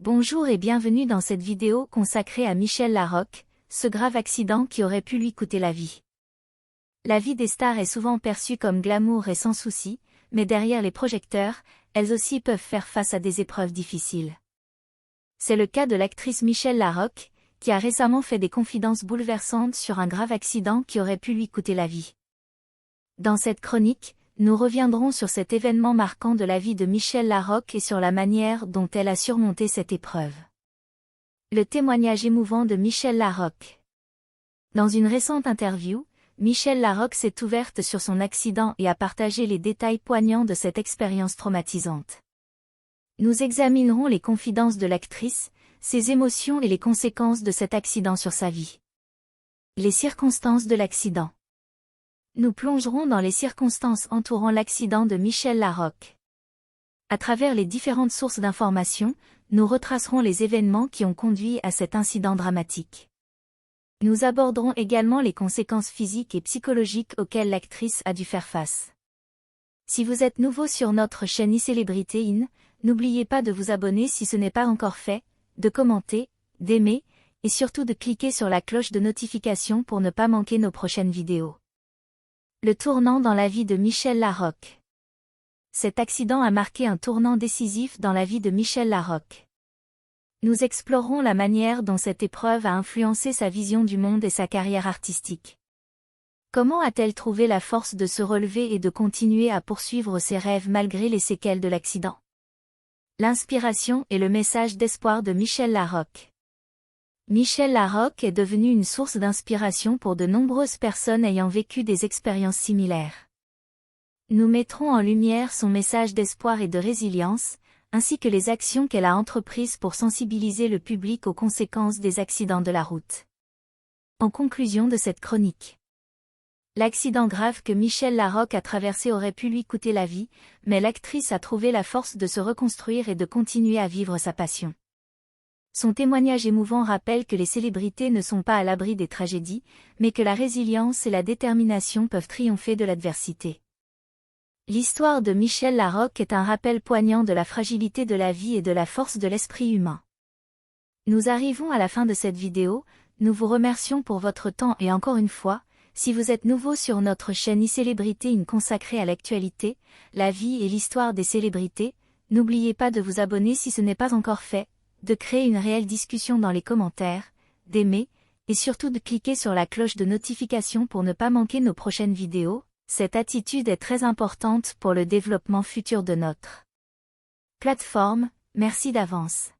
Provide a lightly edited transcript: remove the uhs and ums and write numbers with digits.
Bonjour et bienvenue dans cette vidéo consacrée à Michel Larocque, ce grave accident qui aurait pu lui coûter la vie. La vie des stars est souvent perçue comme glamour et sans souci, mais derrière les projecteurs, elles aussi peuvent faire face à des épreuves difficiles. C'est le cas de l'actrice Michel Larocque, qui a récemment fait des confidences bouleversantes sur un grave accident qui aurait pu lui coûter la vie. Dans cette chronique, nous reviendrons sur cet événement marquant de la vie de Michel Larocque et sur la manière dont elle a surmonté cette épreuve. Le témoignage émouvant de Michel Larocque. Dans une récente interview, Michel Larocque s'est ouverte sur son accident et a partagé les détails poignants de cette expérience traumatisante. Nous examinerons les confidences de l'actrice, ses émotions et les conséquences de cet accident sur sa vie. Les circonstances de l'accident. Nous plongerons dans les circonstances entourant l'accident de Michel Larocque. À travers les différentes sources d'informations, nous retracerons les événements qui ont conduit à cet incident dramatique. Nous aborderons également les conséquences physiques et psychologiques auxquelles l'actrice a dû faire face. Si vous êtes nouveau sur notre chaîne iCélébrité In, n'oubliez pas de vous abonner si ce n'est pas encore fait, de commenter, d'aimer, et surtout de cliquer sur la cloche de notification pour ne pas manquer nos prochaines vidéos. Le tournant dans la vie de Michel Larocque. Cet accident a marqué un tournant décisif dans la vie de Michel Larocque. Nous explorerons la manière dont cette épreuve a influencé sa vision du monde et sa carrière artistique. Comment a-t-elle trouvé la force de se relever et de continuer à poursuivre ses rêves malgré les séquelles de l'accident? L'inspiration et le message d'espoir de Michel Larocque. Michel Larocque est devenu une source d'inspiration pour de nombreuses personnes ayant vécu des expériences similaires. Nous mettrons en lumière son message d'espoir et de résilience, ainsi que les actions qu'elle a entreprises pour sensibiliser le public aux conséquences des accidents de la route. En conclusion de cette chronique. L'accident grave que Michel Larocque a traversé aurait pu lui coûter la vie, mais l'actrice a trouvé la force de se reconstruire et de continuer à vivre sa passion. Son témoignage émouvant rappelle que les célébrités ne sont pas à l'abri des tragédies, mais que la résilience et la détermination peuvent triompher de l'adversité. L'histoire de Michel Larocque est un rappel poignant de la fragilité de la vie et de la force de l'esprit humain. Nous arrivons à la fin de cette vidéo, nous vous remercions pour votre temps et encore une fois, si vous êtes nouveau sur notre chaîne iCélébrité In consacrée à l'actualité, la vie et l'histoire des célébrités, n'oubliez pas de vous abonner si ce n'est pas encore fait, de créer une réelle discussion dans les commentaires, d'aimer, et surtout de cliquer sur la cloche de notification pour ne pas manquer nos prochaines vidéos. Cette attitude est très importante pour le développement futur de notre plateforme. Merci d'avance.